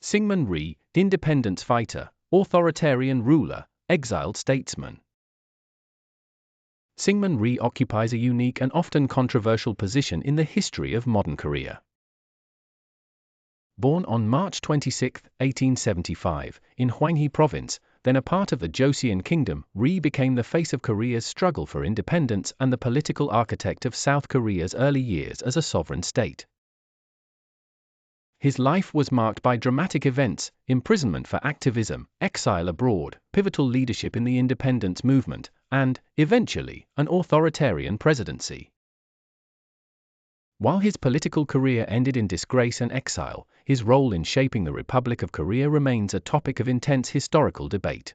Syngman Rhee, independence fighter, authoritarian ruler, exiled statesman. Syngman Rhee occupies a unique and often controversial position in the history of modern Korea. Born on March 26, 1875, in Hwanghae Province, then a part of the Joseon Kingdom, Rhee became the face of Korea's struggle for independence and the political architect of South Korea's early years as a sovereign state. His life was marked by dramatic events, imprisonment for activism, exile abroad, pivotal leadership in the independence movement, and, eventually, an authoritarian presidency. While his political career ended in disgrace and exile, his role in shaping the Republic of Korea remains a topic of intense historical debate.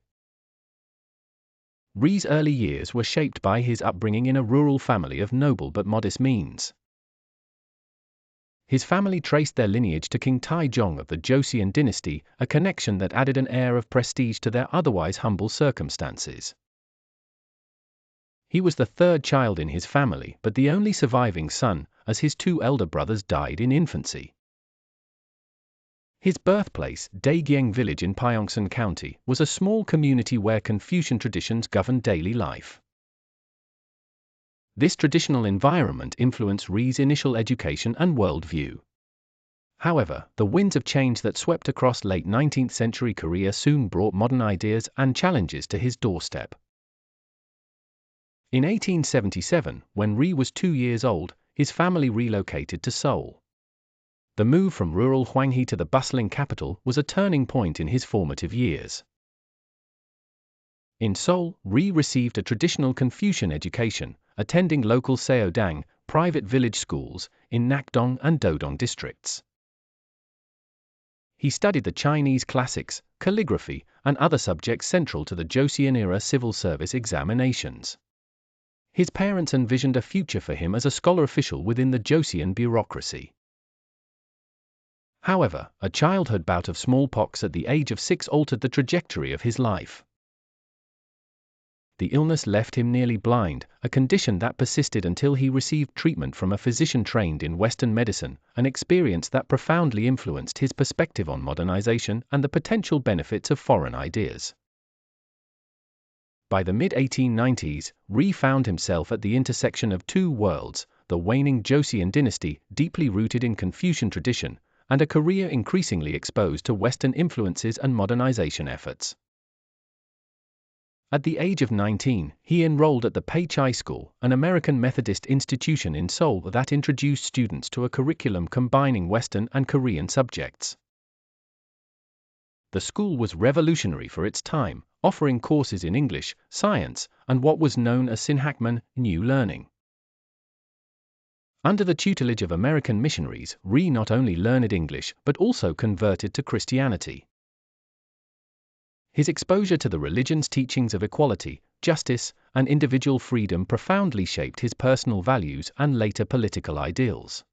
Rhee's early years were shaped by his upbringing in a rural family of noble but modest means. His family traced their lineage to King Taejong of the Joseon dynasty, a connection that added an air of prestige to their otherwise humble circumstances. He was the third child in his family but the only surviving son, as his two elder brothers died in infancy. His birthplace, Daegyeng village in Pyeongsan County, was a small community where Confucian traditions governed daily life. This traditional environment influenced Rhee's initial education and worldview. However, the winds of change that swept across late 19th century Korea soon brought modern ideas and challenges to his doorstep. In 1877, when Rhee was 2 years old, his family relocated to Seoul. The move from rural Hwanghae to the bustling capital was a turning point in his formative years. In Seoul, Rhee received a traditional Confucian education, attending local Seodang, private village schools, in Nakdong and Dodong districts. He studied the Chinese classics, calligraphy, and other subjects central to the Joseon-era civil service examinations. His parents envisioned a future for him as a scholar official within the Joseon bureaucracy. However, a childhood bout of smallpox at the age of 6 altered the trajectory of his life. The illness left him nearly blind, a condition that persisted until he received treatment from a physician trained in Western medicine, an experience that profoundly influenced his perspective on modernization and the potential benefits of foreign ideas. By the mid-1890s, Rhee found himself at the intersection of two worlds, the waning Joseon dynasty, deeply rooted in Confucian tradition, and a Korea increasingly exposed to Western influences and modernization efforts. At the age of 19, he enrolled at the Peichai School, an American Methodist institution in Seoul that introduced students to a curriculum combining Western and Korean subjects. The school was revolutionary for its time, offering courses in English, science, and what was known as Sinhakman, New Learning. Under the tutelage of American missionaries, Rhee not only learned English but also converted to Christianity. His exposure to the religion's teachings of equality, justice, and individual freedom profoundly shaped his personal values and later political ideals.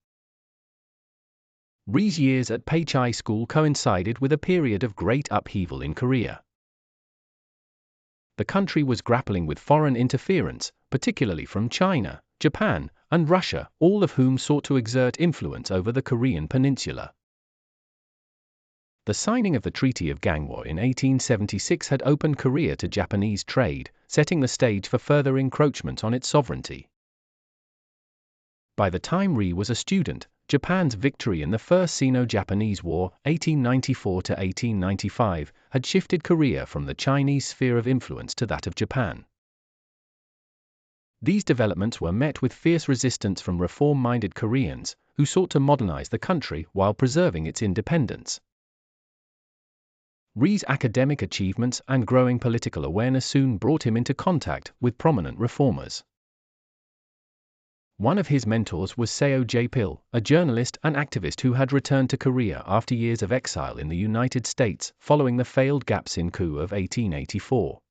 Rhee's years at Peichai School coincided with a period of great upheaval in Korea. The country was grappling with foreign interference, particularly from China, Japan, and Russia, all of whom sought to exert influence over the Korean peninsula. The signing of the Treaty of Gangwon in 1876 had opened Korea to Japanese trade, setting the stage for further encroachment on its sovereignty. By the time Rhee was a student, Japan's victory in the First Sino-Japanese War, 1894–1895, had shifted Korea from the Chinese sphere of influence to that of Japan. These developments were met with fierce resistance from reform-minded Koreans, who sought to modernize the country while preserving its independence. Rhee's academic achievements and growing political awareness soon brought him into contact with prominent reformers. One of his mentors was Seo Jae-pil, a journalist and activist who had returned to Korea after years of exile in the United States following the failed Gapsin coup of 1884.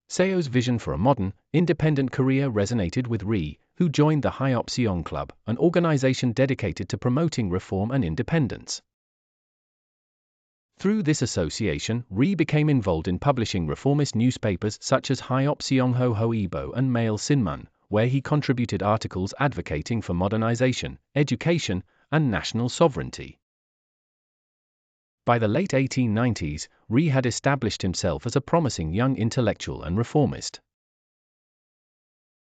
Seo's vision for a modern, independent Korea resonated with Rhee, who joined the Hyeopseong Club, an organization dedicated to promoting reform and independence. Through this association, Rhee became involved in publishing reformist newspapers such as Hyeopseong Hoibo and Mail Sinmun, where he contributed articles advocating for modernization, education, and national sovereignty. By the late 1890s, Rhee had established himself as a promising young intellectual and reformist.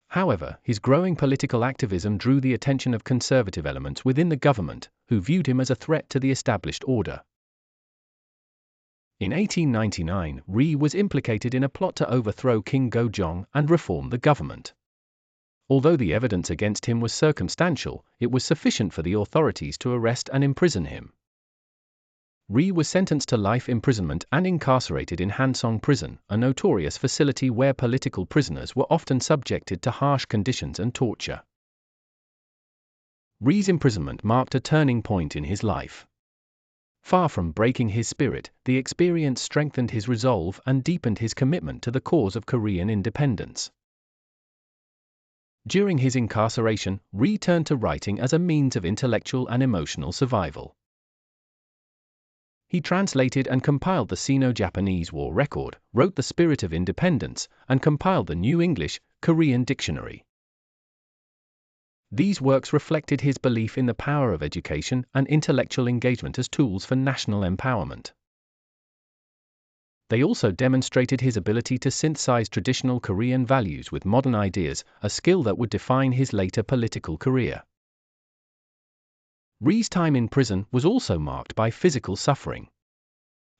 However, his growing political activism drew the attention of conservative elements within the government, who viewed him as a threat to the established order. In 1899, Rhee was implicated in a plot to overthrow King Gojong and reform the government. Although the evidence against him was circumstantial, it was sufficient for the authorities to arrest and imprison him. Rhee was sentenced to life imprisonment and incarcerated in Hansong Prison, a notorious facility where political prisoners were often subjected to harsh conditions and torture. Rhee's imprisonment marked a turning point in his life. Far from breaking his spirit, the experience strengthened his resolve and deepened his commitment to the cause of Korean independence. During his incarceration, Rhee turned to writing as a means of intellectual and emotional survival. He translated and compiled the Sino-Japanese War Record, wrote The Spirit of Independence, and compiled the New English, Korean Dictionary. These works reflected his belief in the power of education and intellectual engagement as tools for national empowerment. They also demonstrated his ability to synthesize traditional Korean values with modern ideas, a skill that would define his later political career. Rhee's time in prison was also marked by physical suffering.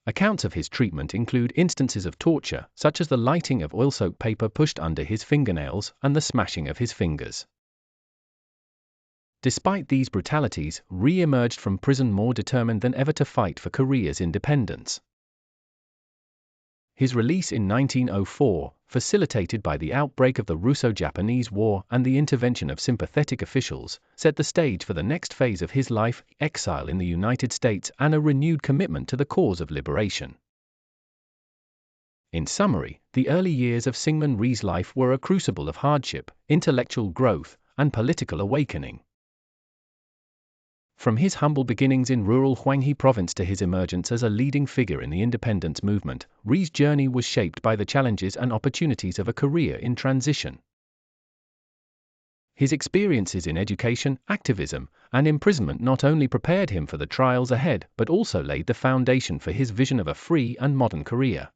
Accounts of his treatment include instances of torture, such as the lighting of oil-soaked paper pushed under his fingernails and the smashing of his fingers. Despite these brutalities, Rhee emerged from prison more determined than ever to fight for Korea's independence. His release in 1904, facilitated by the outbreak of the Russo-Japanese War and the intervention of sympathetic officials, set the stage for the next phase of his life, exile in the United States and a renewed commitment to the cause of liberation. In summary, the early years of Syngman Rhee's life were a crucible of hardship, intellectual growth, and political awakening. From his humble beginnings in rural Hwanghae Province to his emergence as a leading figure in the independence movement, Rhee's journey was shaped by the challenges and opportunities of a career in transition. His experiences in education, activism, and imprisonment not only prepared him for the trials ahead but also laid the foundation for his vision of a free and modern career.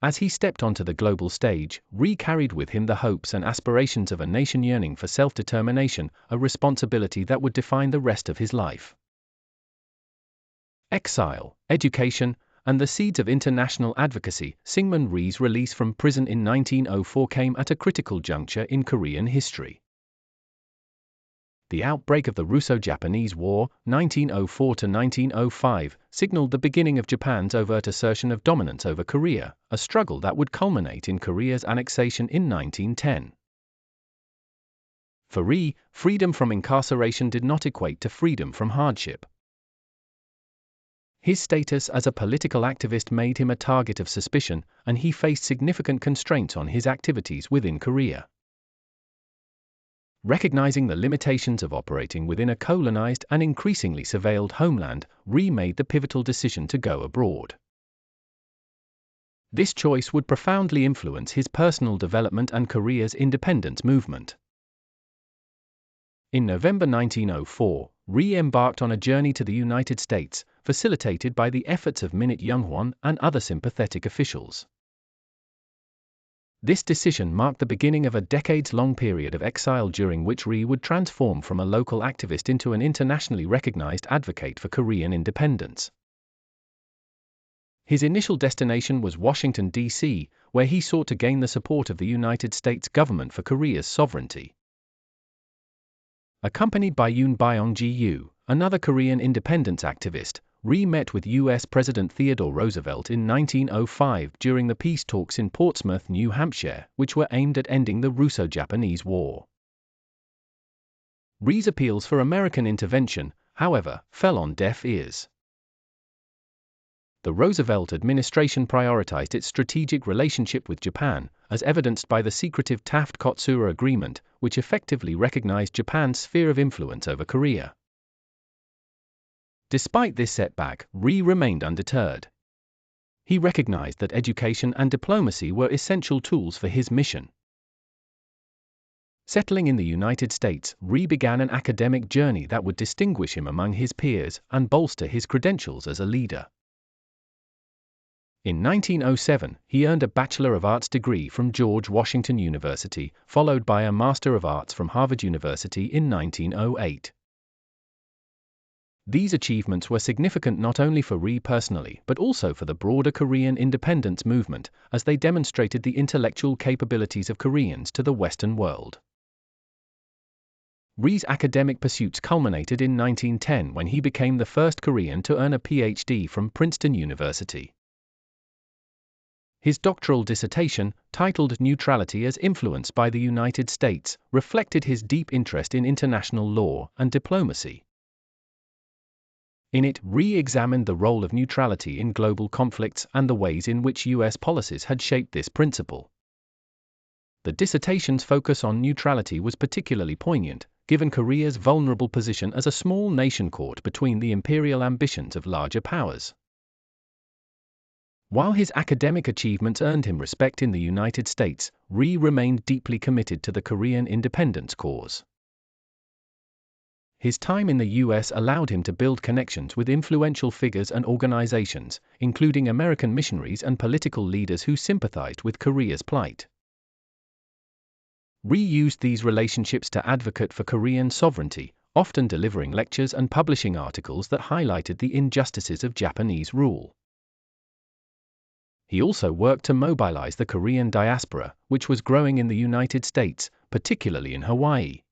As he stepped onto the global stage, Rhee carried with him the hopes and aspirations of a nation yearning for self-determination, a responsibility that would define the rest of his life. Exile, education, and the seeds of international advocacy. Syngman Rhee's release from prison in 1904 came at a critical juncture in Korean history. The outbreak of the Russo-Japanese War, 1904 to 1905, signaled the beginning of Japan's overt assertion of dominance over Korea, a struggle that would culminate in Korea's annexation in 1910. For Rhee, freedom from incarceration did not equate to freedom from hardship. His status as a political activist made him a target of suspicion, and he faced significant constraints on his activities within Korea. Recognizing the limitations of operating within a colonized and increasingly surveilled homeland, Rhee made the pivotal decision to go abroad. This choice would profoundly influence his personal development and Korea's independence movement. In November 1904, Rhee embarked on a journey to the United States, facilitated by the efforts of Minute Younghwan and other sympathetic officials. This decision marked the beginning of a decades-long period of exile during which Rhee would transform from a local activist into an internationally recognized advocate for Korean independence. His initial destination was Washington, D.C., where he sought to gain the support of the United States government for Korea's sovereignty. Accompanied by Yoon Byung-gi, another Korean independence activist, Rhee met with U.S. President Theodore Roosevelt in 1905 during the peace talks in Portsmouth, New Hampshire, which were aimed at ending the Russo-Japanese War. Rhee's appeals for American intervention, however, fell on deaf ears. The Roosevelt administration prioritized its strategic relationship with Japan, as evidenced by the secretive Taft-Kotsura Agreement, which effectively recognized Japan's sphere of influence over Korea. Despite this setback, Rhee remained undeterred. He recognized that education and diplomacy were essential tools for his mission. Settling in the United States, Rhee began an academic journey that would distinguish him among his peers and bolster his credentials as a leader. In 1907, he earned a Bachelor of Arts degree from George Washington University, followed by a Master of Arts from Harvard University in 1908. These achievements were significant not only for Rhee personally but also for the broader Korean independence movement, as they demonstrated the intellectual capabilities of Koreans to the Western world. Rhee's academic pursuits culminated in 1910 when he became the first Korean to earn a PhD from Princeton University. His doctoral dissertation, titled Neutrality as Influenced by the United States, reflected his deep interest in international law and diplomacy. In it, Rhee examined the role of neutrality in global conflicts and the ways in which U.S. policies had shaped this principle. The dissertation's focus on neutrality was particularly poignant, given Korea's vulnerable position as a small nation caught between the imperial ambitions of larger powers. While his academic achievements earned him respect in the United States, Rhee remained deeply committed to the Korean independence cause. His time in the U.S. allowed him to build connections with influential figures and organizations, including American missionaries and political leaders who sympathized with Korea's plight. Rhee used these relationships to advocate for Korean sovereignty, often delivering lectures and publishing articles that highlighted the injustices of Japanese rule. He also worked to mobilize the Korean diaspora, which was growing in the United States, particularly in Hawaii.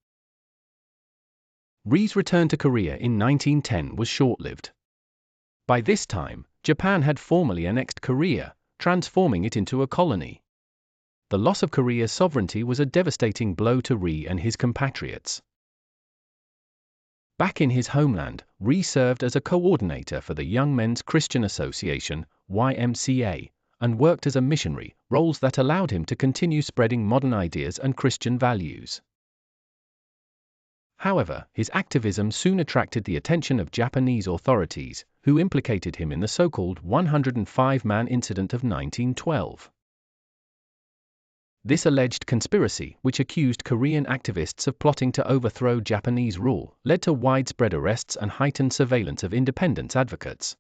Rhee's return to Korea in 1910 was short-lived. By this time, Japan had formally annexed Korea, transforming it into a colony. The loss of Korea's sovereignty was a devastating blow to Rhee and his compatriots. Back in his homeland, Rhee served as a coordinator for the Young Men's Christian Association, YMCA, and worked as a missionary, roles that allowed him to continue spreading modern ideas and Christian values. However, his activism soon attracted the attention of Japanese authorities, who implicated him in the so-called 105-man incident of 1912. This alleged conspiracy, which accused Korean activists of plotting to overthrow Japanese rule, led to widespread arrests and heightened surveillance of independence advocates.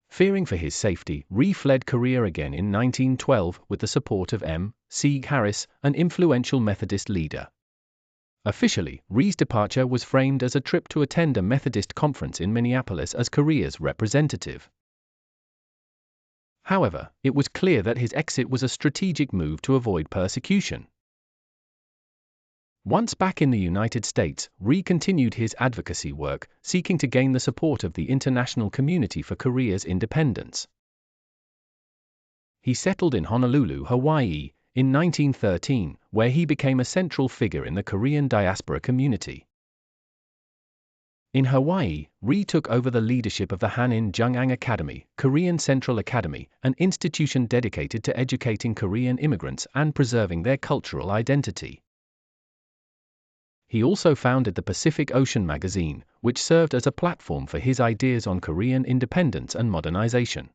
Fearing for his safety, Rhee fled Korea again in 1912 with the support of M. Sieg Harris, an influential Methodist leader. Officially, Rhee's departure was framed as a trip to attend a Methodist conference in Minneapolis as Korea's representative. However, it was clear that his exit was a strategic move to avoid persecution. Once back in the United States, Rhee continued his advocacy work, seeking to gain the support of the international community for Korea's independence. He settled in Honolulu, Hawaii, in 1913, where he became a central figure in the Korean diaspora community. In Hawaii, Rhee took over the leadership of the Hanin Jungang Academy, Korean Central Academy, an institution dedicated to educating Korean immigrants and preserving their cultural identity. He also founded the Pacific Ocean magazine, which served as a platform for his ideas on Korean independence and modernization.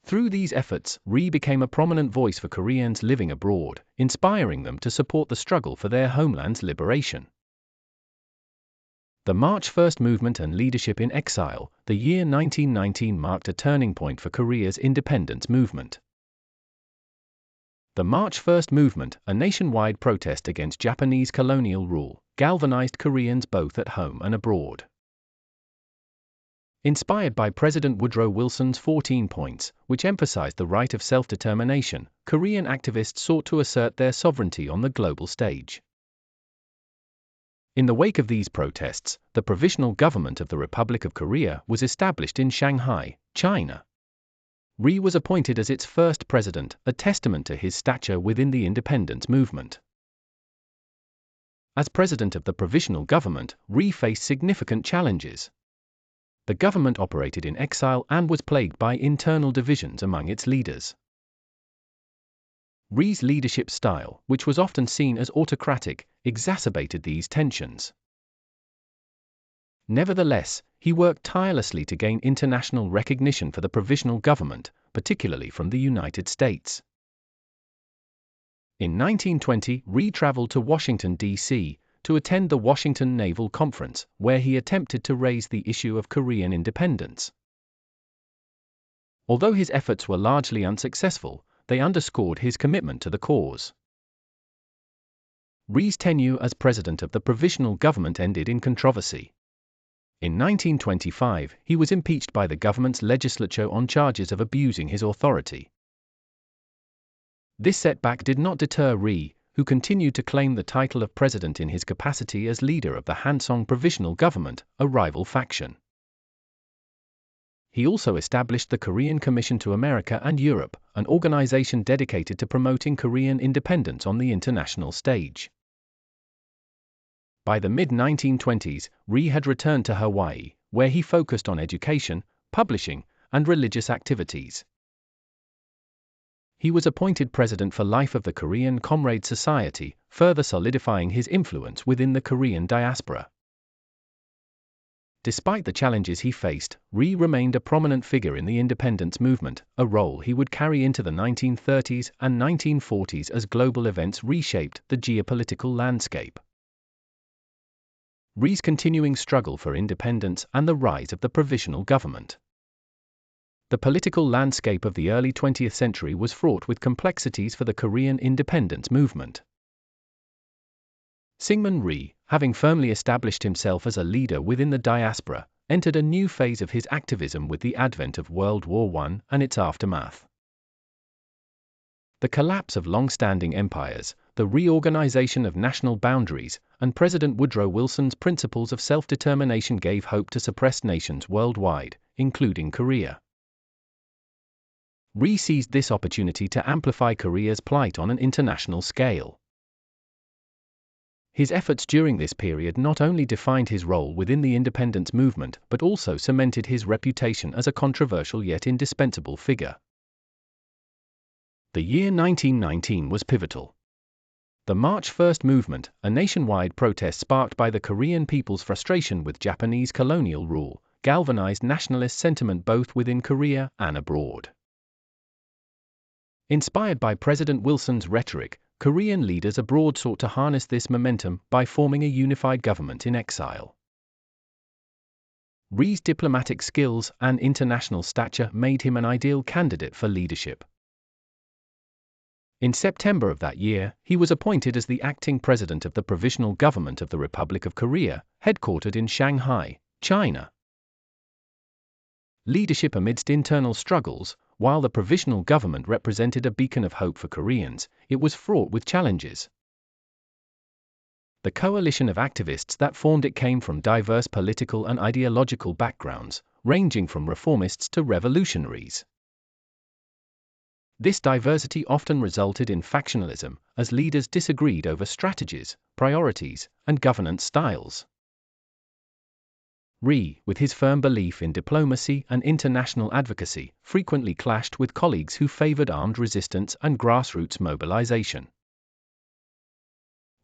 Through these efforts, Rhee became a prominent voice for Koreans living abroad, inspiring them to support the struggle for their homeland's liberation. The March 1st movement and leadership in exile, the year 1919 marked a turning point for Korea's independence movement. The March 1st movement, a nationwide protest against Japanese colonial rule, galvanized Koreans both at home and abroad. Inspired by President Woodrow Wilson's 14 points, which emphasized the right of self-determination, Korean activists sought to assert their sovereignty on the global stage. In the wake of these protests, the Provisional Government of the Republic of Korea was established in Shanghai, China. Rhee was appointed as its first president, a testament to his stature within the independence movement. As president of the Provisional Government, Rhee faced significant challenges. The government operated in exile and was plagued by internal divisions among its leaders. Rhee's leadership style, which was often seen as autocratic, exacerbated these tensions. Nevertheless, he worked tirelessly to gain international recognition for the Provisional Government, particularly from the United States. In 1920, Rhee traveled to Washington, D.C., to attend the Washington Naval Conference, where he attempted to raise the issue of Korean independence. Although his efforts were largely unsuccessful, they underscored his commitment to the cause. Rhee's tenure as president of the Provisional Government ended in controversy. In 1925, he was impeached by the government's legislature on charges of abusing his authority. This setback did not deter Rhee, who continued to claim the title of president in his capacity as leader of the Hwanghae Provisional Government, a rival faction. He also established the Korean Commission to America and Europe, an organization dedicated to promoting Korean independence on the international stage. By the mid-1920s, Rhee had returned to Hawaii, where he focused on education, publishing, and religious activities. He was appointed president for life of the Korean Comrade Society, further solidifying his influence within the Korean diaspora. Despite the challenges he faced, Rhee remained a prominent figure in the independence movement, a role he would carry into the 1930s and 1940s as global events reshaped the geopolitical landscape. Rhee's continuing struggle for independence and the rise of the Provisional Government. The political landscape of the early 20th century was fraught with complexities for the Korean independence movement. Syngman Rhee, having firmly established himself as a leader within the diaspora, entered a new phase of his activism with the advent of World War I and its aftermath. The collapse of long-standing empires, the reorganization of national boundaries, and President Woodrow Wilson's principles of self-determination gave hope to suppressed nations worldwide, including Korea. Rhee seized this opportunity to amplify Korea's plight on an international scale. His efforts during this period not only defined his role within the independence movement but also cemented his reputation as a controversial yet indispensable figure. The year 1919 was pivotal. The March 1 movement, a nationwide protest sparked by the Korean people's frustration with Japanese colonial rule, galvanized nationalist sentiment both within Korea and abroad. Inspired by President Wilson's rhetoric, Korean leaders abroad sought to harness this momentum by forming a unified government in exile. Rhee's diplomatic skills and international stature made him an ideal candidate for leadership. In September of that year, he was appointed as the acting president of the Provisional Government of the Republic of Korea, headquartered in Shanghai, China. Leadership amidst internal struggles. While the Provisional Government represented a beacon of hope for Koreans, it was fraught with challenges. The coalition of activists that formed it came from diverse political and ideological backgrounds, ranging from reformists to revolutionaries. This diversity often resulted in factionalism, as leaders disagreed over strategies, priorities, and governance styles. Rhee, with his firm belief in diplomacy and international advocacy, frequently clashed with colleagues who favored armed resistance and grassroots mobilization.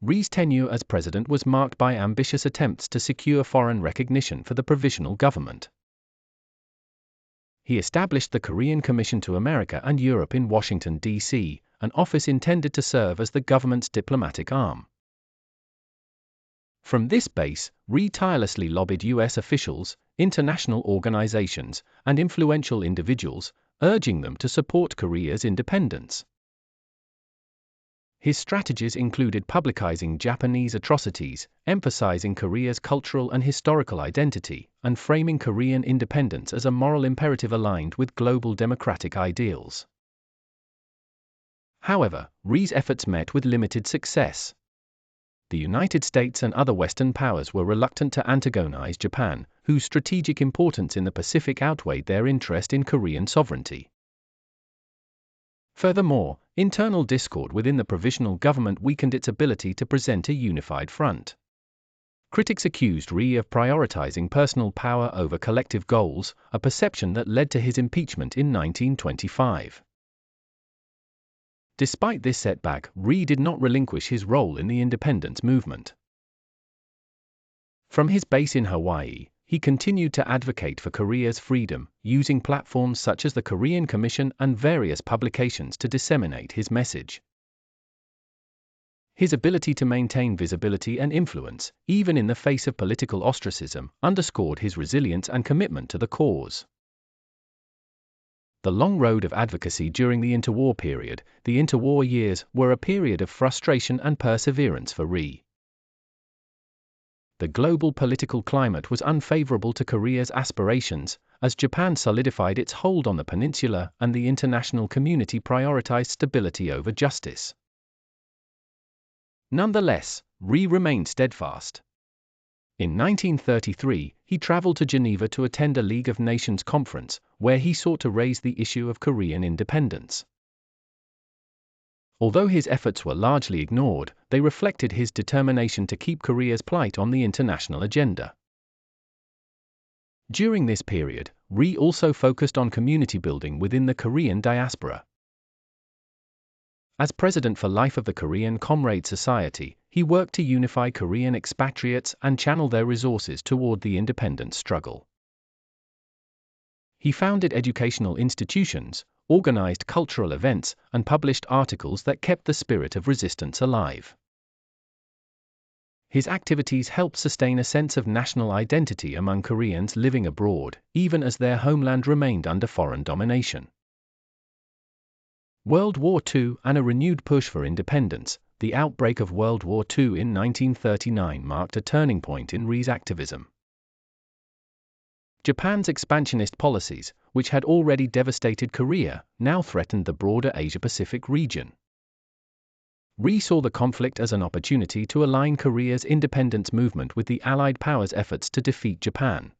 Rhee's tenure as president was marked by ambitious attempts to secure foreign recognition for the Provisional Government. He established the Korean Commission to America and Europe in Washington, D.C., an office intended to serve as the government's diplomatic arm. From this base, Rhee tirelessly lobbied U.S. officials, international organizations, and influential individuals, urging them to support Korea's independence. His strategies included publicizing Japanese atrocities, emphasizing Korea's cultural and historical identity, and framing Korean independence as a moral imperative aligned with global democratic ideals. However, Rhee's efforts met with limited success. The United States and other Western powers were reluctant to antagonize Japan, whose strategic importance in the Pacific outweighed their interest in Korean sovereignty. Furthermore, internal discord within the Provisional Government weakened its ability to present a unified front. Critics accused Rhee of prioritizing personal power over collective goals, a perception that led to his impeachment in 1925. Despite this setback, Rhee did not relinquish his role in the independence movement. From his base in Hawaii, he continued to advocate for Korea's freedom, using platforms such as the Korean Commission and various publications to disseminate his message. His ability to maintain visibility and influence, even in the face of political ostracism, underscored his resilience and commitment to the cause. The long road of advocacy during the interwar period, the interwar years, were a period of frustration and perseverance for Rhee. The global political climate was unfavorable to Korea's aspirations, as Japan solidified its hold on the peninsula and the international community prioritized stability over justice. Nonetheless, Rhee remained steadfast. In 1933, he traveled to Geneva to attend a League of Nations conference, where he sought to raise the issue of Korean independence. Although his efforts were largely ignored, they reflected his determination to keep Korea's plight on the international agenda. During this period, Rhee also focused on community building within the Korean diaspora. As president for life of the Korean Comrade Society, he worked to unify Korean expatriates and channel their resources toward the independence struggle. He founded educational institutions, organized cultural events, and published articles that kept the spirit of resistance alive. His activities helped sustain a sense of national identity among Koreans living abroad, even as their homeland remained under foreign domination. World War II and a renewed push for independence. The outbreak of World War II in 1939 marked a turning point in Rhee's activism. Japan's expansionist policies, which had already devastated Korea, now threatened the broader Asia-Pacific region. Rhee saw the conflict as an opportunity to align Korea's independence movement with the Allied powers' efforts to defeat Japan.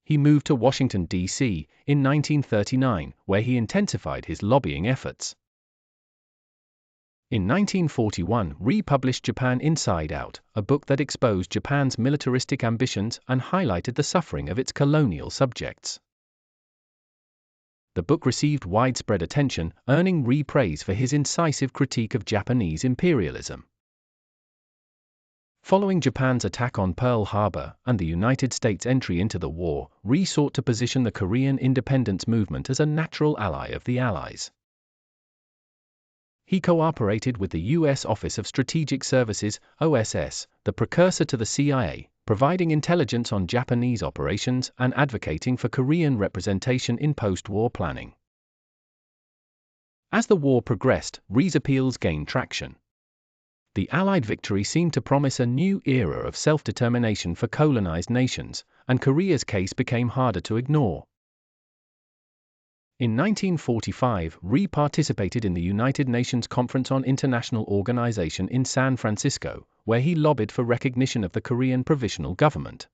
He moved to Washington, D.C., in 1939, where he intensified his lobbying efforts. In 1941, Rhee published Japan Inside Out, a book that exposed Japan's militaristic ambitions and highlighted the suffering of its colonial subjects. The book received widespread attention, earning Rhee praise for his incisive critique of Japanese imperialism. Following Japan's attack on Pearl Harbor and the United States' entry into the war, Rhee sought to position the Korean independence movement as a natural ally of the Allies. He cooperated with the U.S. Office of Strategic Services, OSS, the precursor to the CIA, providing intelligence on Japanese operations and advocating for Korean representation in post-war planning. As the war progressed, Rhee's appeals gained traction. The Allied victory seemed to promise a new era of self-determination for colonized nations, and Korea's case became harder to ignore. In 1945, Rhee participated in the United Nations Conference on International Organization in San Francisco, where he lobbied for recognition of the Korean Provisional Government.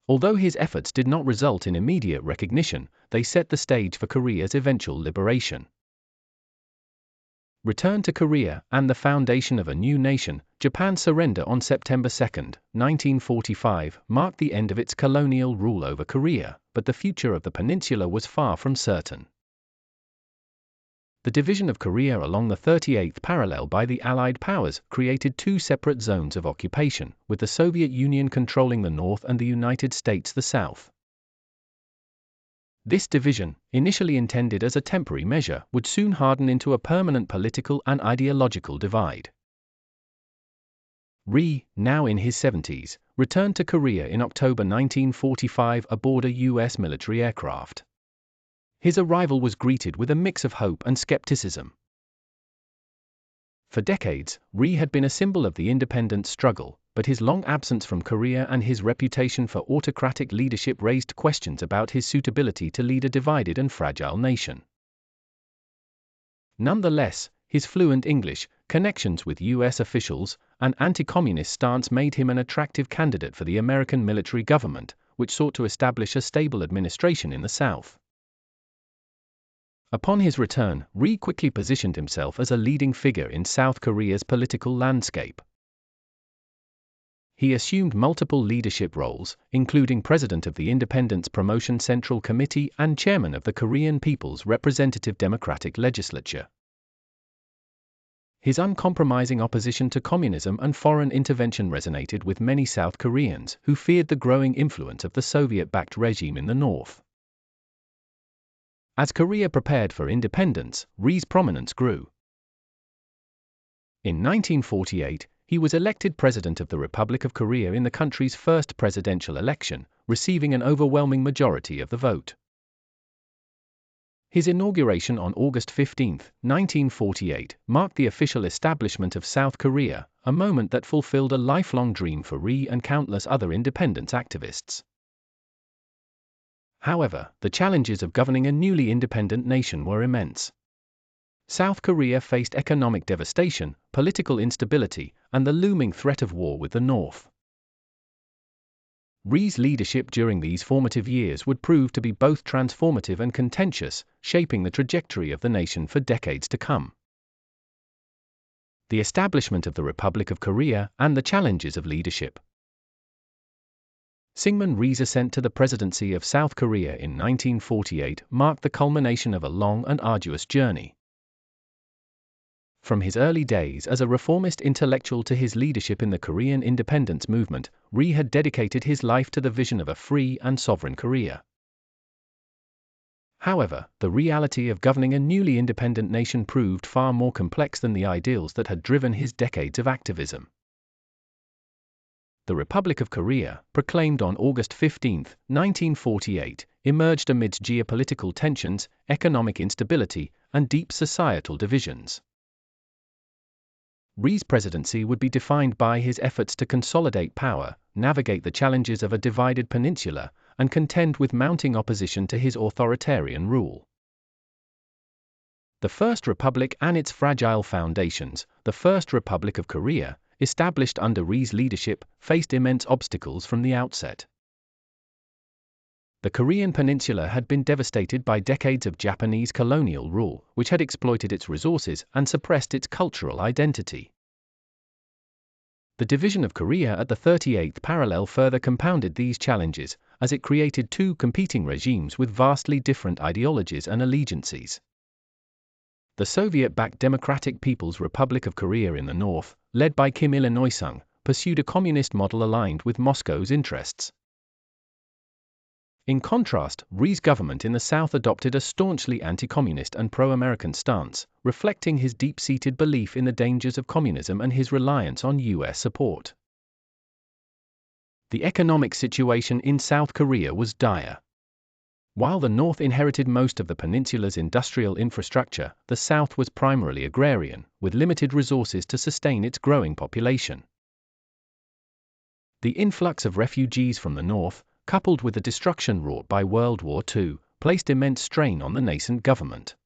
Although his efforts did not result in immediate recognition, they set the stage for Korea's eventual liberation. Return to Korea and the foundation of a new nation, Japan's surrender on September 2, 1945, marked the end of its colonial rule over Korea, but the future of the peninsula was far from certain. The division of Korea along the 38th parallel by the Allied powers created two separate zones of occupation, with the Soviet Union controlling the north and the United States the south. This division, initially intended as a temporary measure, would soon harden into a permanent political and ideological divide. Rhee, now in his 70s, returned to Korea in October 1945 aboard a U.S. military aircraft. His arrival was greeted with a mix of hope and skepticism. For decades, Rhee had been a symbol of the independence struggle, but his long absence from Korea and his reputation for autocratic leadership raised questions about his suitability to lead a divided and fragile nation. Nonetheless, his fluent English, connections with U.S. officials, and anti-communist stance made him an attractive candidate for the American military government, which sought to establish a stable administration in the South. Upon his return, Rhee quickly positioned himself as a leading figure in South Korea's political landscape. He assumed multiple leadership roles, including president of the Independence Promotion Central Committee and chairman of the Korean People's Representative Democratic Legislature. His uncompromising opposition to communism and foreign intervention resonated with many South Koreans who feared the growing influence of the Soviet-backed regime in the north. As Korea prepared for independence, Rhee's prominence grew. In 1948, he was elected President of the Republic of Korea in the country's first presidential election, receiving an overwhelming majority of the vote. His inauguration on August 15, 1948, marked the official establishment of South Korea, a moment that fulfilled a lifelong dream for Rhee and countless other independence activists. However, the challenges of governing a newly independent nation were immense. South Korea faced economic devastation, political instability, and the looming threat of war with the North. Rhee's leadership during these formative years would prove to be both transformative and contentious, shaping the trajectory of the nation for decades to come. The establishment of the Republic of Korea and the challenges of leadership. Syngman Rhee's ascent to the presidency of South Korea in 1948 marked the culmination of a long and arduous journey. From his early days as a reformist intellectual to his leadership in the Korean independence movement, Rhee had dedicated his life to the vision of a free and sovereign Korea. However, the reality of governing a newly independent nation proved far more complex than the ideals that had driven his decades of activism. The Republic of Korea, proclaimed on August 15, 1948, emerged amidst geopolitical tensions, economic instability, and deep societal divisions. Rhee's presidency would be defined by his efforts to consolidate power, navigate the challenges of a divided peninsula, and contend with mounting opposition to his authoritarian rule. The First Republic and its fragile foundations, the First Republic of Korea, established under Rhee's leadership, faced immense obstacles from the outset. The Korean peninsula had been devastated by decades of Japanese colonial rule, which had exploited its resources and suppressed its cultural identity. The division of Korea at the 38th parallel further compounded these challenges, as it created two competing regimes with vastly different ideologies and allegiances. The Soviet-backed Democratic People's Republic of Korea in the north, led by Kim Il-sung, pursued a communist model aligned with Moscow's interests. In contrast, Rhee's government in the South adopted a staunchly anti-communist and pro-American stance, reflecting his deep-seated belief in the dangers of communism and his reliance on U.S. support. The economic situation in South Korea was dire. While the North inherited most of the peninsula's industrial infrastructure, the South was primarily agrarian, with limited resources to sustain its growing population. The influx of refugees from the North, coupled with the destruction wrought by World War II, placed immense strain on the nascent government.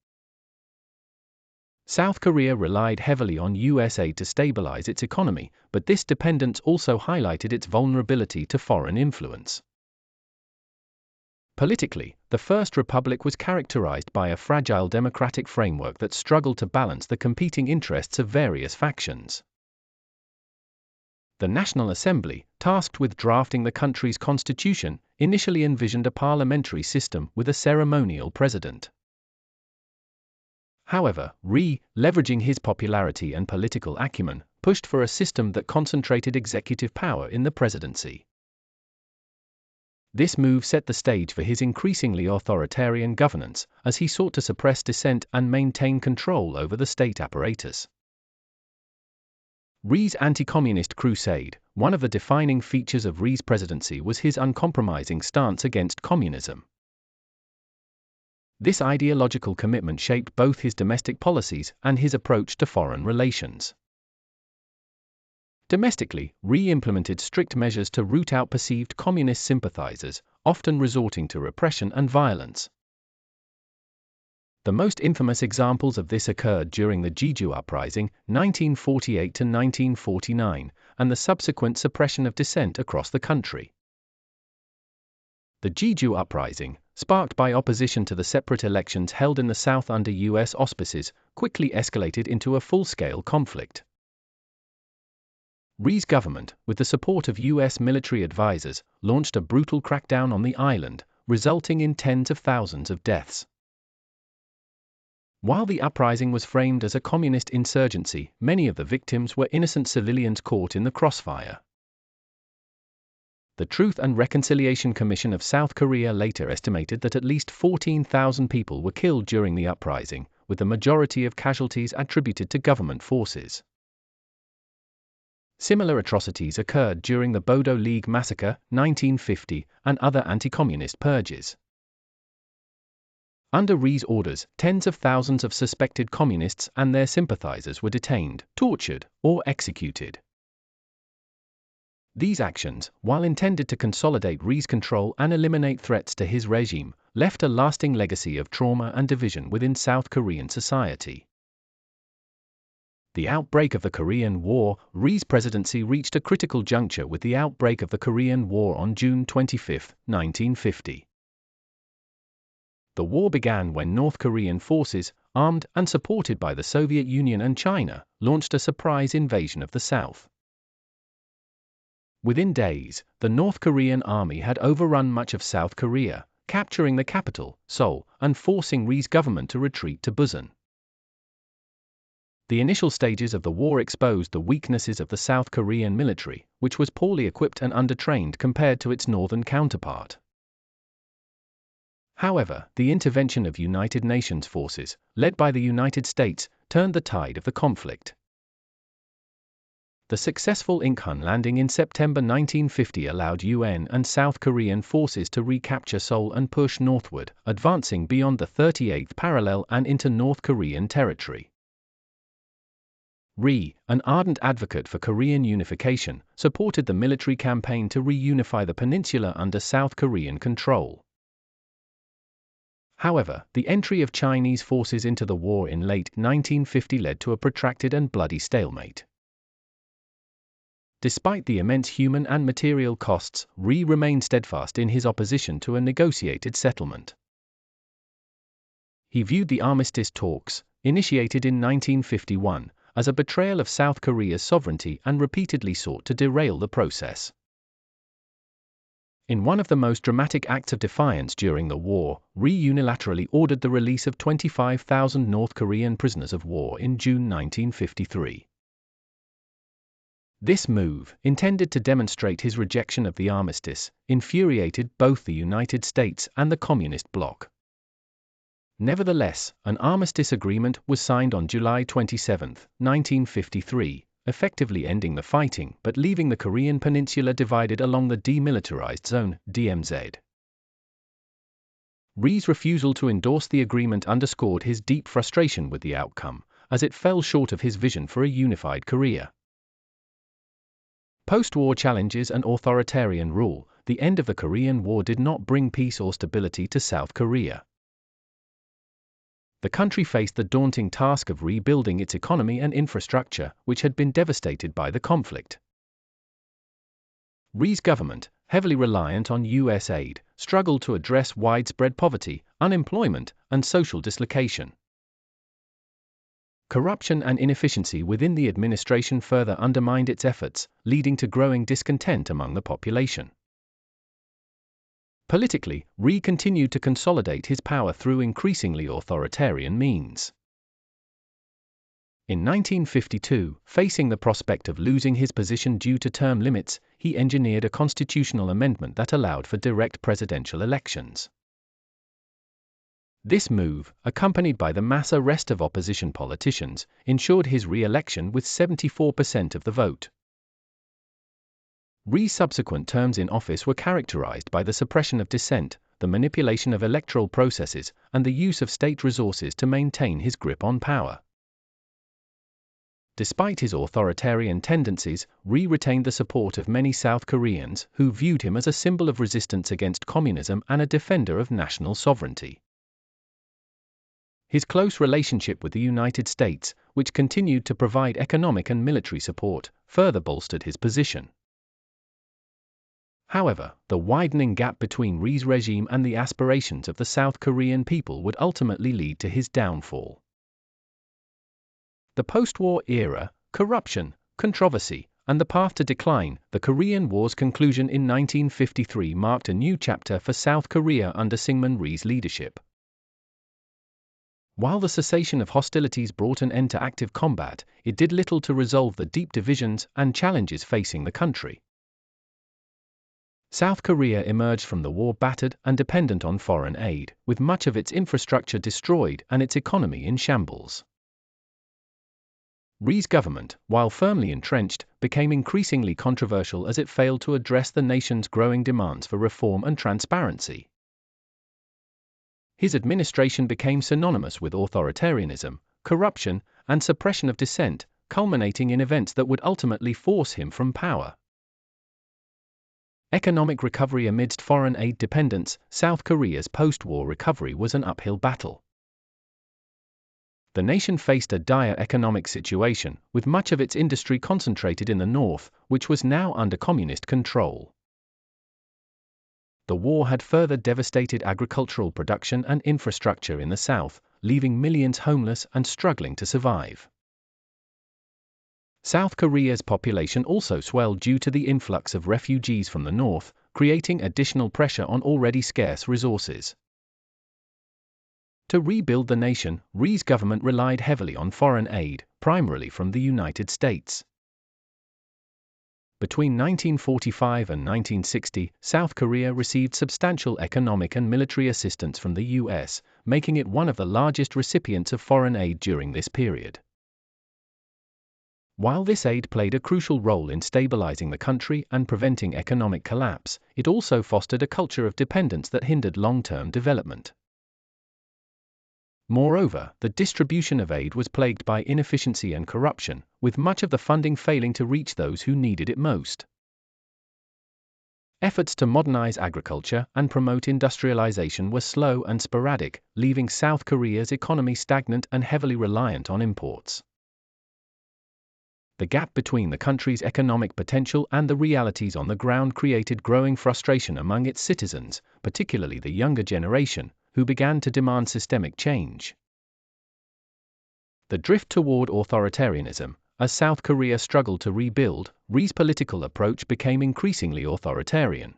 South Korea relied heavily on U.S. aid to stabilize its economy, but this dependence also highlighted its vulnerability to foreign influence. Politically, the First Republic was characterized by a fragile democratic framework that struggled to balance the competing interests of various factions. The National Assembly, tasked with drafting the country's constitution, initially envisioned a parliamentary system with a ceremonial president. However, Rhee, leveraging his popularity and political acumen, pushed for a system that concentrated executive power in the presidency. This move set the stage for his increasingly authoritarian governance, as he sought to suppress dissent and maintain control over the state apparatus. Rhee's anti-communist crusade. One of the defining features of Rhee's presidency was his uncompromising stance against communism. This ideological commitment shaped both his domestic policies and his approach to foreign relations. Domestically, Rhee implemented strict measures to root out perceived communist sympathizers, often resorting to repression and violence. The most infamous examples of this occurred during the Jeju Uprising, 1948 to 1949, and the subsequent suppression of dissent across the country. The Jeju Uprising, sparked by opposition to the separate elections held in the South under U.S. auspices, quickly escalated into a full-scale conflict. Rhee's government, with the support of U.S. military advisors, launched a brutal crackdown on the island, resulting in tens of thousands of deaths. While the uprising was framed as a communist insurgency, many of the victims were innocent civilians caught in the crossfire. The Truth and Reconciliation Commission of South Korea later estimated that at least 14,000 people were killed during the uprising, with the majority of casualties attributed to government forces. Similar atrocities occurred during the Bodo League Massacre, 1950, and other anti-communist purges. Under Rhee's orders, tens of thousands of suspected communists and their sympathizers were detained, tortured, or executed. These actions, while intended to consolidate Rhee's control and eliminate threats to his regime, left a lasting legacy of trauma and division within South Korean society. The outbreak of the Korean War. Rhee's presidency reached a critical juncture with the outbreak of the Korean War on June 25, 1950. The war began when North Korean forces, armed and supported by the Soviet Union and China, launched a surprise invasion of the South. Within days, the North Korean army had overrun much of South Korea, capturing the capital, Seoul, and forcing Rhee's government to retreat to Busan. The initial stages of the war exposed the weaknesses of the South Korean military, which was poorly equipped and undertrained compared to its northern counterpart. However, the intervention of United Nations forces, led by the United States, turned the tide of the conflict. The successful Incheon landing in September 1950 allowed UN and South Korean forces to recapture Seoul and push northward, advancing beyond the 38th parallel and into North Korean territory. Rhee, an ardent advocate for Korean unification, supported the military campaign to reunify the peninsula under South Korean control. However, the entry of Chinese forces into the war in late 1950 led to a protracted and bloody stalemate. Despite the immense human and material costs, Rhee remained steadfast in his opposition to a negotiated settlement. He viewed the armistice talks, initiated in 1951, as a betrayal of South Korea's sovereignty and repeatedly sought to derail the process. In one of the most dramatic acts of defiance during the war, Rhee unilaterally ordered the release of 25,000 North Korean prisoners of war in June 1953. This move, intended to demonstrate his rejection of the armistice, infuriated both the United States and the Communist bloc. Nevertheless, an armistice agreement was signed on July 27, 1953, effectively ending the fighting but leaving the Korean peninsula divided along the demilitarized zone, DMZ. Rhee's refusal to endorse the agreement underscored his deep frustration with the outcome, as it fell short of his vision for a unified Korea. Post-war challenges and authoritarian rule. The end of the Korean War did not bring peace or stability to South Korea. The country faced the daunting task of rebuilding its economy and infrastructure, which had been devastated by the conflict. Rhee's government, heavily reliant on U.S. aid, struggled to address widespread poverty, unemployment, and social dislocation. Corruption and inefficiency within the administration further undermined its efforts, leading to growing discontent among the population. Politically, Rhee continued to consolidate his power through increasingly authoritarian means. In 1952, facing the prospect of losing his position due to term limits, he engineered a constitutional amendment that allowed for direct presidential elections. This move, accompanied by the mass arrest of opposition politicians, ensured his re-election with 74% of the vote. Rhee's subsequent terms in office were characterized by the suppression of dissent, the manipulation of electoral processes, and the use of state resources to maintain his grip on power. Despite his authoritarian tendencies, Rhee retained the support of many South Koreans who viewed him as a symbol of resistance against communism and a defender of national sovereignty. His close relationship with the United States, which continued to provide economic and military support, further bolstered his position. However, the widening gap between Rhee's regime and the aspirations of the South Korean people would ultimately lead to his downfall. The post-war era, corruption, controversy, and the path to decline. The Korean War's conclusion in 1953 marked a new chapter for South Korea under Syngman Rhee's leadership. While the cessation of hostilities brought an end to active combat, it did little to resolve the deep divisions and challenges facing the country. South Korea emerged from the war battered and dependent on foreign aid, with much of its infrastructure destroyed and its economy in shambles. Rhee's government, while firmly entrenched, became increasingly controversial as it failed to address the nation's growing demands for reform and transparency. His administration became synonymous with authoritarianism, corruption, and suppression of dissent, culminating in events that would ultimately force him from power. Economic recovery amidst foreign aid dependence. South Korea's post-war recovery was an uphill battle. The nation faced a dire economic situation, with much of its industry concentrated in the north, which was now under communist control. The war had further devastated agricultural production and infrastructure in the south, leaving millions homeless and struggling to survive. South Korea's population also swelled due to the influx of refugees from the north, creating additional pressure on already scarce resources. To rebuild the nation, Rhee's government relied heavily on foreign aid, primarily from the United States. Between 1945 and 1960, South Korea received substantial economic and military assistance from the US, making it one of the largest recipients of foreign aid during this period. While this aid played a crucial role in stabilizing the country and preventing economic collapse, it also fostered a culture of dependence that hindered long-term development. Moreover, the distribution of aid was plagued by inefficiency and corruption, with much of the funding failing to reach those who needed it most. Efforts to modernize agriculture and promote industrialization were slow and sporadic, leaving South Korea's economy stagnant and heavily reliant on imports. The gap between the country's economic potential and the realities on the ground created growing frustration among its citizens, particularly the younger generation, who began to demand systemic change. The drift toward authoritarianism. As South Korea struggled to rebuild, Rhee's political approach became increasingly authoritarian.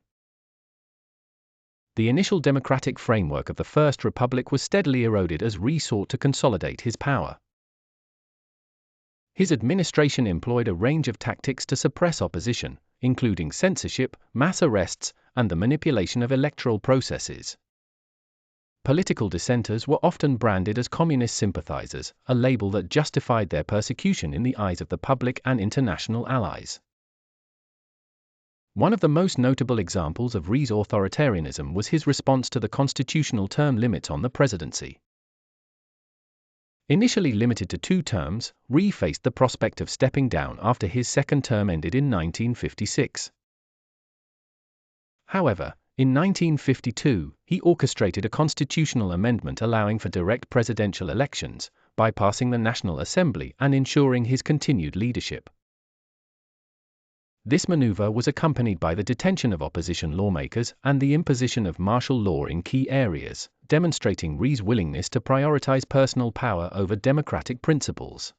The initial democratic framework of the First Republic was steadily eroded as Rhee sought to consolidate his power. His administration employed a range of tactics to suppress opposition, including censorship, mass arrests, and the manipulation of electoral processes. Political dissenters were often branded as communist sympathizers, a label that justified their persecution in the eyes of the public and international allies. One of the most notable examples of Rhee's authoritarianism was his response to the constitutional term limits on the presidency. Initially limited to 2 terms, Rhee faced the prospect of stepping down after his second term ended in 1956. However, in 1952, he orchestrated a constitutional amendment allowing for direct presidential elections, bypassing the National Assembly and ensuring his continued leadership. This maneuver was accompanied by the detention of opposition lawmakers and the imposition of martial law in key areas, demonstrating Rhee's willingness to prioritize personal power over democratic principles.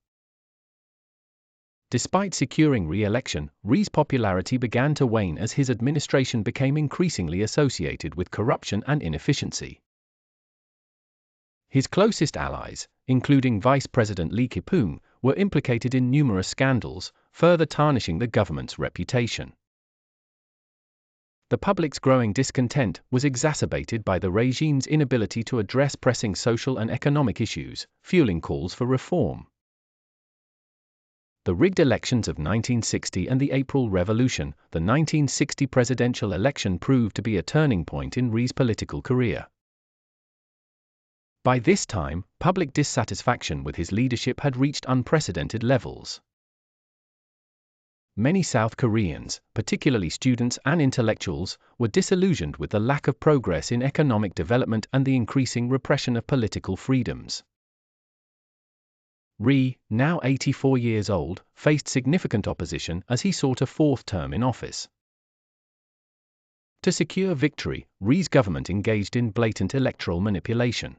Despite securing re-election, Rhee's popularity began to wane as his administration became increasingly associated with corruption and inefficiency. His closest allies, including Vice President Lee Ki-poong, were implicated in numerous scandals, further tarnishing the government's reputation. The public's growing discontent was exacerbated by the regime's inability to address pressing social and economic issues, fueling calls for reform. The rigged elections of 1960 and the April Revolution, the 1960 presidential election proved to be a turning point in Rhee's political career. By this time, public dissatisfaction with his leadership had reached unprecedented levels. Many South Koreans, particularly students and intellectuals, were disillusioned with the lack of progress in economic development and the increasing repression of political freedoms. Rhee, now 84 years old, faced significant opposition as he sought a 4th term in office. To secure victory, Rhee's government engaged in blatant electoral manipulation.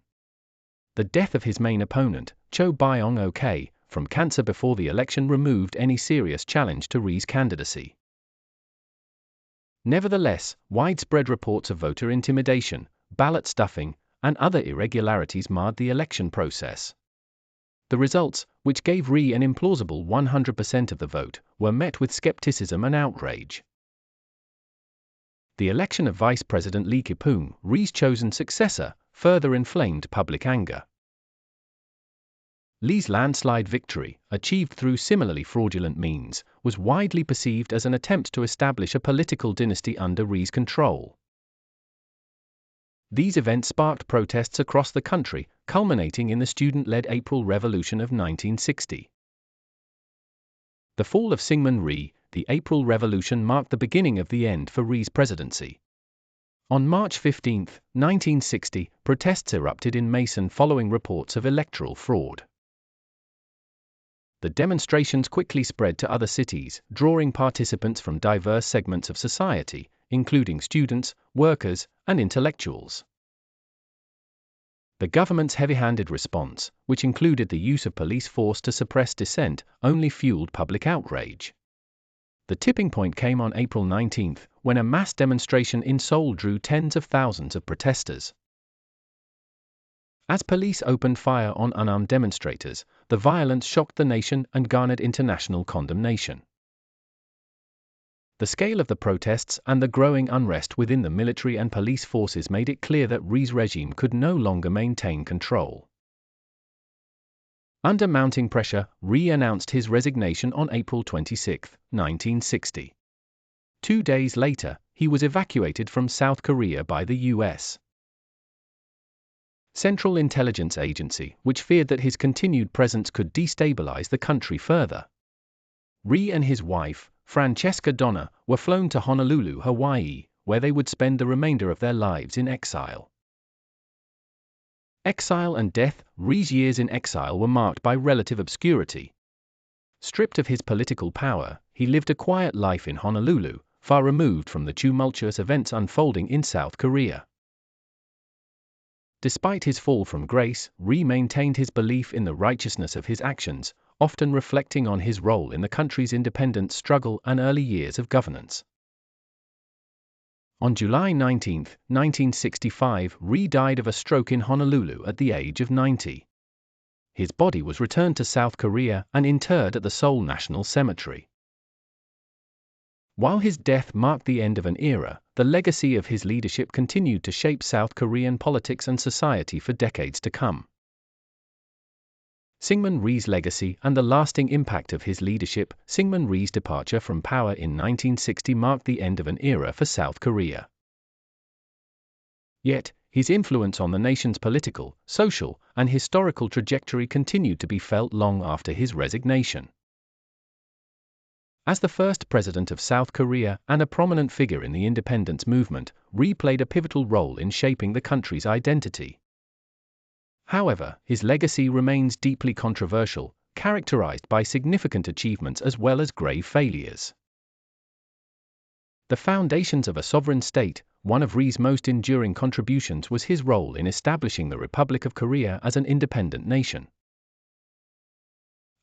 The death of his main opponent, Cho Byung-ok, from cancer before the election removed any serious challenge to Rhee's candidacy. Nevertheless, widespread reports of voter intimidation, ballot stuffing, and other irregularities marred the election process. The results, which gave Rhee an implausible 100% of the vote, were met with skepticism and outrage. The election of Vice President Lee Ki-poong, Rhee's chosen successor, further inflamed public anger. Lee's landslide victory, achieved through similarly fraudulent means, was widely perceived as an attempt to establish a political dynasty under Rhee's control. These events sparked protests across the country, culminating in the student-led April Revolution of 1960. The fall of Syngman Rhee, the April Revolution marked the beginning of the end for Rhee's presidency. On March 15, 1960, protests erupted in Mason following reports of electoral fraud. The demonstrations quickly spread to other cities, drawing participants from diverse segments of society, including students, workers, and intellectuals. The government's heavy-handed response, which included the use of police force to suppress dissent, only fueled public outrage. The tipping point came on April 19, when a mass demonstration in Seoul drew tens of thousands of protesters. As police opened fire on unarmed demonstrators, the violence shocked the nation and garnered international condemnation. The scale of the protests and the growing unrest within the military and police forces made it clear that Rhee's regime could no longer maintain control. Under mounting pressure, Rhee announced his resignation on April 26, 1960. 2 days later, he was evacuated from South Korea by the U.S. Central Intelligence Agency, which feared that his continued presence could destabilize the country further. Rhee and his wife, Francesca Donna, were flown to Honolulu, Hawaii, where they would spend the remainder of their lives in exile. Exile and death. Rhee's years in exile were marked by relative obscurity. Stripped of his political power, he lived a quiet life in Honolulu, far removed from the tumultuous events unfolding in South Korea. Despite his fall from grace, Rhee maintained his belief in the righteousness of his actions, often reflecting on his role in the country's independence struggle and early years of governance. On July 19, 1965, Rhee died of a stroke in Honolulu at the age of 90. His body was returned to South Korea and interred at the Seoul National Cemetery. While his death marked the end of an era, the legacy of his leadership continued to shape South Korean politics and society for decades to come. Syngman Rhee's legacy and the lasting impact of his leadership. Syngman Rhee's departure from power in 1960 marked the end of an era for South Korea. Yet, his influence on the nation's political, social, and historical trajectory continued to be felt long after his resignation. As the first president of South Korea and a prominent figure in the independence movement, Rhee played a pivotal role in shaping the country's identity. However, his legacy remains deeply controversial, characterized by significant achievements as well as grave failures. The foundations of a sovereign state. One of Rhee's most enduring contributions was his role in establishing the Republic of Korea as an independent nation.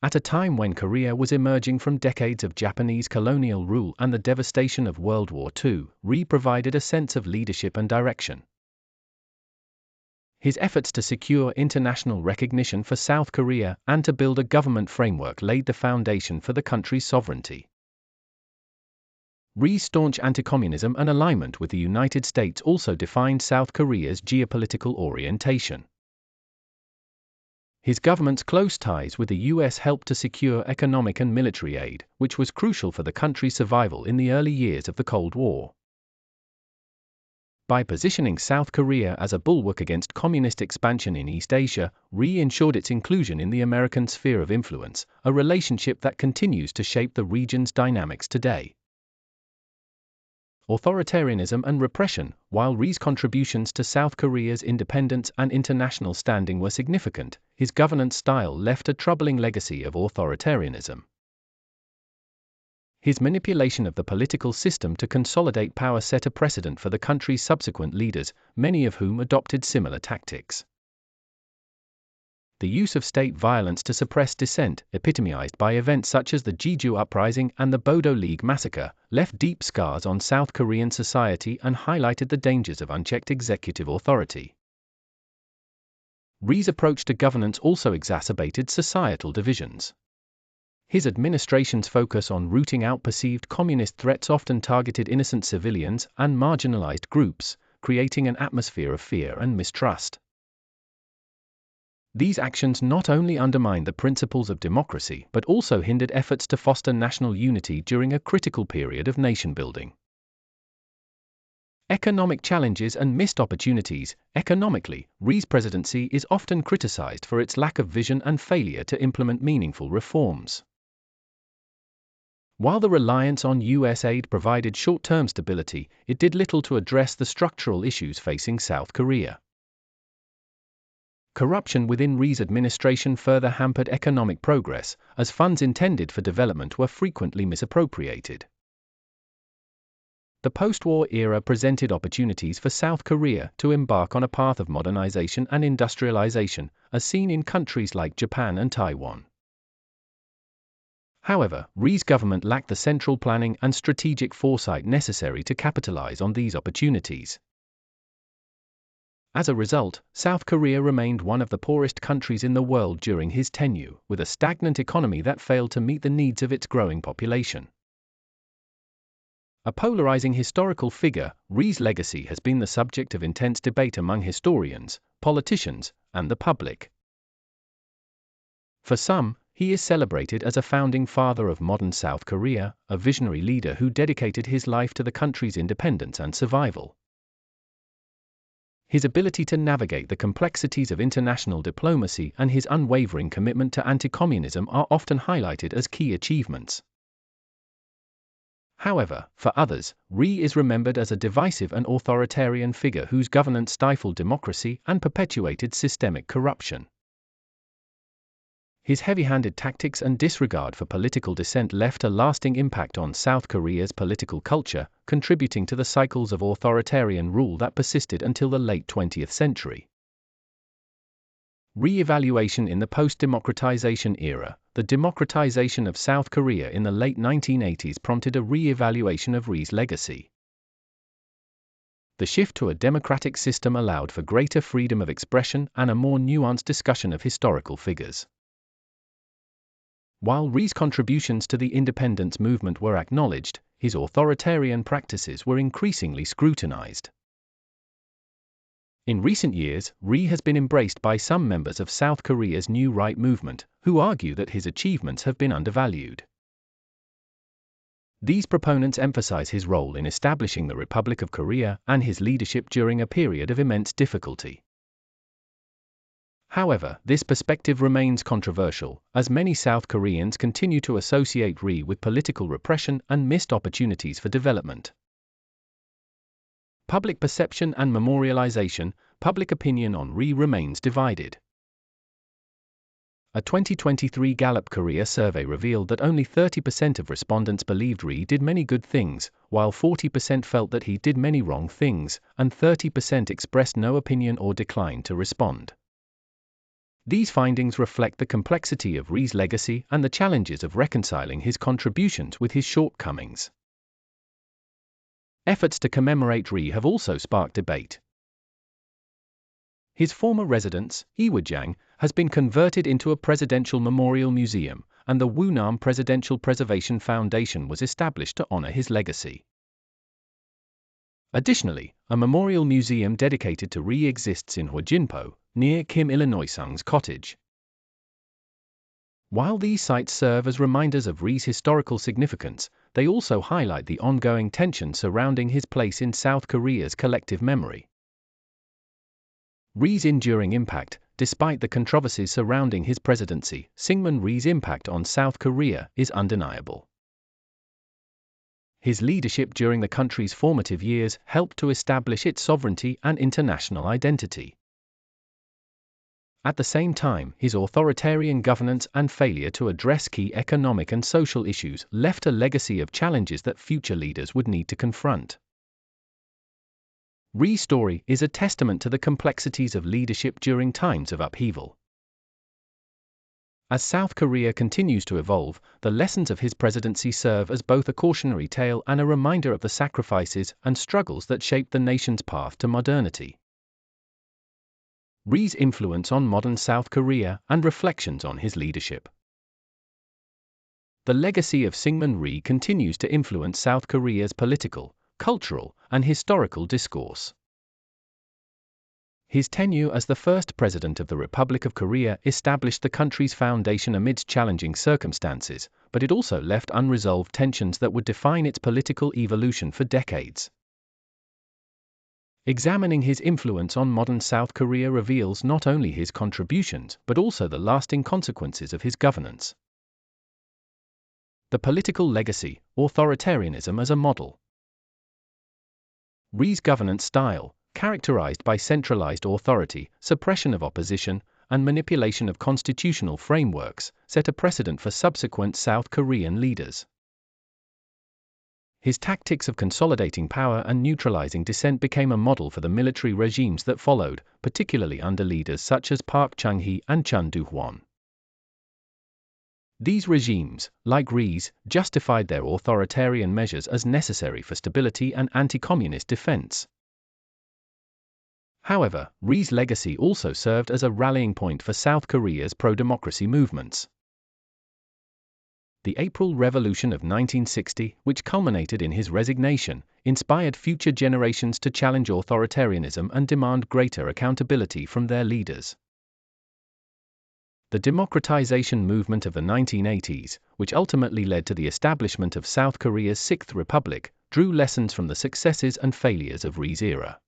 At a time when Korea was emerging from decades of Japanese colonial rule and the devastation of World War II, Rhee provided a sense of leadership and direction. His efforts to secure international recognition for South Korea and to build a government framework laid the foundation for the country's sovereignty. Rhee's staunch anti-communism and alignment with the United States also defined South Korea's geopolitical orientation. His government's close ties with the U.S. helped to secure economic and military aid, which was crucial for the country's survival in the early years of the Cold War. By positioning South Korea as a bulwark against communist expansion in East Asia, Rhee ensured its inclusion in the American sphere of influence, a relationship that continues to shape the region's dynamics today. Authoritarianism and repression. While Rhee's contributions to South Korea's independence and international standing were significant, his governance style left a troubling legacy of authoritarianism. His manipulation of the political system to consolidate power set a precedent for the country's subsequent leaders, many of whom adopted similar tactics. The use of state violence to suppress dissent, epitomized by events such as the Jeju Uprising and the Bodo League massacre, left deep scars on South Korean society and highlighted the dangers of unchecked executive authority. Rhee's approach to governance also exacerbated societal divisions. His administration's focus on rooting out perceived communist threats often targeted innocent civilians and marginalized groups, creating an atmosphere of fear and mistrust. These actions not only undermined the principles of democracy but also hindered efforts to foster national unity during a critical period of nation-building. Economic challenges and missed opportunities. Economically, Rhee's presidency is often criticized for its lack of vision and failure to implement meaningful reforms. While the reliance on US aid provided short-term stability, it did little to address the structural issues facing South Korea. Corruption within Rhee's administration further hampered economic progress, as funds intended for development were frequently misappropriated. The post-war era presented opportunities for South Korea to embark on a path of modernization and industrialization, as seen in countries like Japan and Taiwan. However, Rhee's government lacked the central planning and strategic foresight necessary to capitalize on these opportunities. As a result, South Korea remained one of the poorest countries in the world during his tenure, with a stagnant economy that failed to meet the needs of its growing population. A polarizing historical figure, Rhee's legacy has been the subject of intense debate among historians, politicians, and the public. For some, he is celebrated as a founding father of modern South Korea, a visionary leader who dedicated his life to the country's independence and survival. His ability to navigate the complexities of international diplomacy and his unwavering commitment to anti-communism are often highlighted as key achievements. However, for others, Rhee is remembered as a divisive and authoritarian figure whose governance stifled democracy and perpetuated systemic corruption. His heavy-handed tactics and disregard for political dissent left a lasting impact on South Korea's political culture, contributing to the cycles of authoritarian rule that persisted until the late 20th century. Re-evaluation in the post-democratization era. The democratization of South Korea in the late 1980s prompted a re-evaluation of Rhee's legacy. The shift to a democratic system allowed for greater freedom of expression and a more nuanced discussion of historical figures. While Rhee's contributions to the independence movement were acknowledged, his authoritarian practices were increasingly scrutinized. In recent years, Rhee has been embraced by some members of South Korea's New Right movement, who argue that his achievements have been undervalued. These proponents emphasize his role in establishing the Republic of Korea and his leadership during a period of immense difficulty. However, this perspective remains controversial, as many South Koreans continue to associate Rhee with political repression and missed opportunities for development. Public perception and memorialization. Public opinion on Rhee remains divided. A 2023 Gallup Korea survey revealed that only 30% of respondents believed Rhee did many good things, while 40% felt that he did many wrong things, and 30% expressed no opinion or declined to respond. These findings reflect the complexity of Rhee's legacy and the challenges of reconciling his contributions with his shortcomings. Efforts to commemorate Rhee have also sparked debate. His former residence, Iwajang, has been converted into a presidential memorial museum, and the Wunam Presidential Preservation Foundation was established to honor his legacy. Additionally, a memorial museum dedicated to Rhee exists in Hwajinpo, near Kim Il-sung's cottage. While these sites serve as reminders of Rhee's historical significance, they also highlight the ongoing tension surrounding his place in South Korea's collective memory. Rhee's enduring impact. Despite the controversies surrounding his presidency, Syngman Rhee's impact on South Korea is undeniable. His leadership during the country's formative years helped to establish its sovereignty and international identity. At the same time, his authoritarian governance and failure to address key economic and social issues left a legacy of challenges that future leaders would need to confront. Rhee's story is a testament to the complexities of leadership during times of upheaval. As South Korea continues to evolve, the lessons of his presidency serve as both a cautionary tale and a reminder of the sacrifices and struggles that shaped the nation's path to modernity. Rhee's influence on modern South Korea and reflections on his leadership. The legacy of Syngman Rhee continues to influence South Korea's political, cultural, and historical discourse. His tenure as the first president of the Republic of Korea established the country's foundation amidst challenging circumstances, but it also left unresolved tensions that would define its political evolution for decades. Examining his influence on modern South Korea reveals not only his contributions but also the lasting consequences of his governance. The political legacy: authoritarianism as a model. Rhee's governance style, characterized by centralized authority, suppression of opposition, and manipulation of constitutional frameworks, set a precedent for subsequent South Korean leaders. His tactics of consolidating power and neutralizing dissent became a model for the military regimes that followed, particularly under leaders such as Park Chung-hee and Chun Doo-hwan. These regimes, like Rhee's, justified their authoritarian measures as necessary for stability and anti-communist defense. However, Rhee's legacy also served as a rallying point for South Korea's pro-democracy movements. The April Revolution of 1960, which culminated in his resignation, inspired future generations to challenge authoritarianism and demand greater accountability from their leaders. The democratization movement of the 1980s, which ultimately led to the establishment of South Korea's Sixth Republic, drew lessons from the successes and failures of Rhee's era.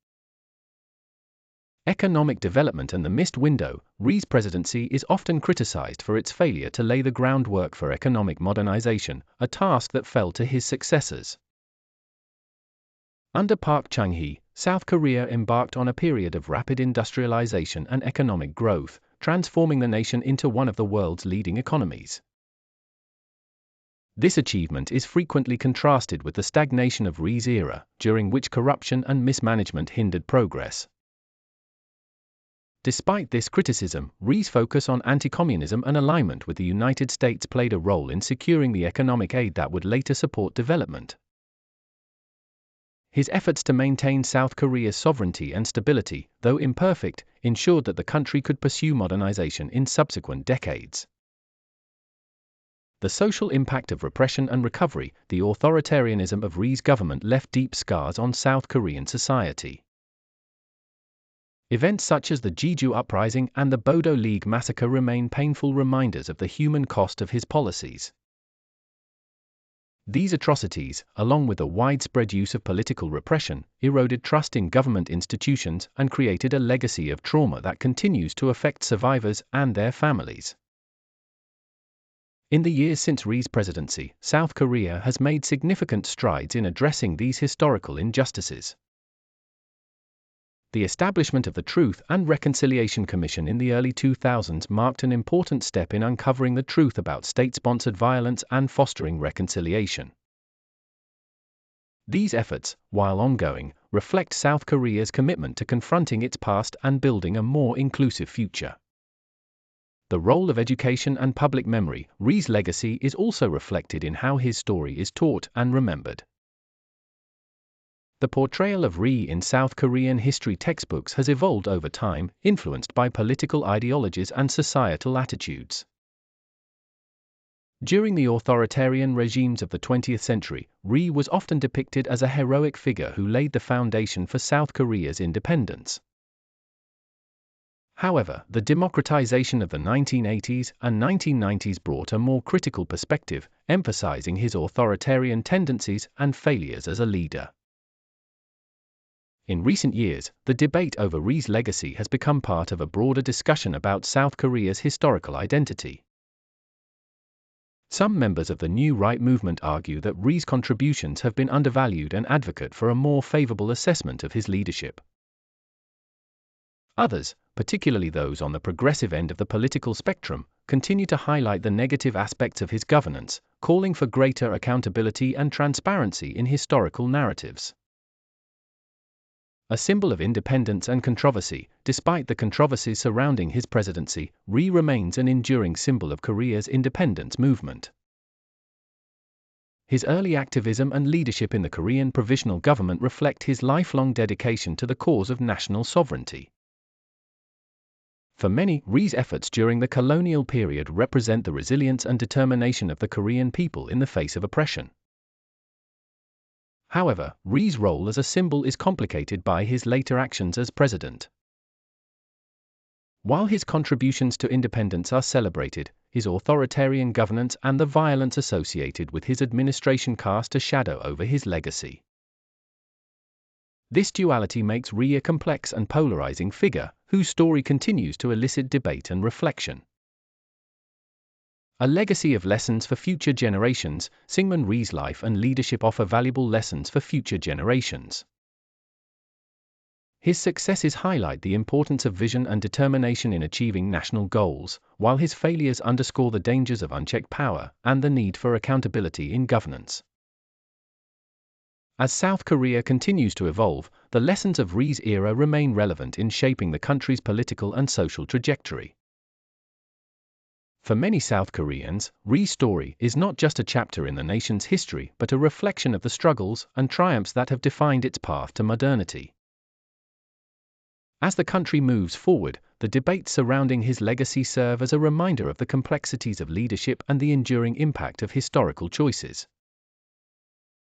Economic development and the missed window. Rhee's presidency is often criticized for its failure to lay the groundwork for economic modernization, a task that fell to his successors. Under Park Chung-hee, South Korea embarked on a period of rapid industrialization and economic growth, transforming the nation into one of the world's leading economies. This achievement is frequently contrasted with the stagnation of Rhee's era, during which corruption and mismanagement hindered progress. Despite this criticism, Rhee's focus on anti-communism and alignment with the United States played a role in securing the economic aid that would later support development. His efforts to maintain South Korea's sovereignty and stability, though imperfect, ensured that the country could pursue modernization in subsequent decades. The social impact of repression and recovery. The authoritarianism of Rhee's government left deep scars on South Korean society. Events such as the Jeju Uprising and the Bodo League massacre remain painful reminders of the human cost of his policies. These atrocities, along with the widespread use of political repression, eroded trust in government institutions and created a legacy of trauma that continues to affect survivors and their families. In the years since Rhee's presidency, South Korea has made significant strides in addressing these historical injustices. The establishment of the Truth and Reconciliation Commission in the early 2000s marked an important step in uncovering the truth about state-sponsored violence and fostering reconciliation. These efforts, while ongoing, reflect South Korea's commitment to confronting its past and building a more inclusive future. The role of education and public memory. Rhee's legacy is also reflected in how his story is taught and remembered. The portrayal of Rhee in South Korean history textbooks has evolved over time, influenced by political ideologies and societal attitudes. During the authoritarian regimes of the 20th century, Rhee was often depicted as a heroic figure who laid the foundation for South Korea's independence. However, the democratization of the 1980s and 1990s brought a more critical perspective, emphasizing his authoritarian tendencies and failures as a leader. In recent years, the debate over Rhee's legacy has become part of a broader discussion about South Korea's historical identity. Some members of the New Right movement argue that Rhee's contributions have been undervalued and advocate for a more favorable assessment of his leadership. Others, particularly those on the progressive end of the political spectrum, continue to highlight the negative aspects of his governance, calling for greater accountability and transparency in historical narratives. A symbol of independence and controversy, despite the controversies surrounding his presidency, Rhee remains an enduring symbol of Korea's independence movement. His early activism and leadership in the Korean Provisional Government reflect his lifelong dedication to the cause of national sovereignty. For many, Rhee's efforts during the colonial period represent the resilience and determination of the Korean people in the face of oppression. However, Rhee's role as a symbol is complicated by his later actions as president. While his contributions to independence are celebrated, his authoritarian governance and the violence associated with his administration cast a shadow over his legacy. This duality makes Rhee a complex and polarizing figure, whose story continues to elicit debate and reflection. A legacy of lessons for future generations, Syngman Rhee's life and leadership offer valuable lessons for future generations. His successes highlight the importance of vision and determination in achieving national goals, while his failures underscore the dangers of unchecked power and the need for accountability in governance. As South Korea continues to evolve, the lessons of Rhee's era remain relevant in shaping the country's political and social trajectory. For many South Koreans, Rhee's story is not just a chapter in the nation's history but a reflection of the struggles and triumphs that have defined its path to modernity. As the country moves forward, the debates surrounding his legacy serve as a reminder of the complexities of leadership and the enduring impact of historical choices.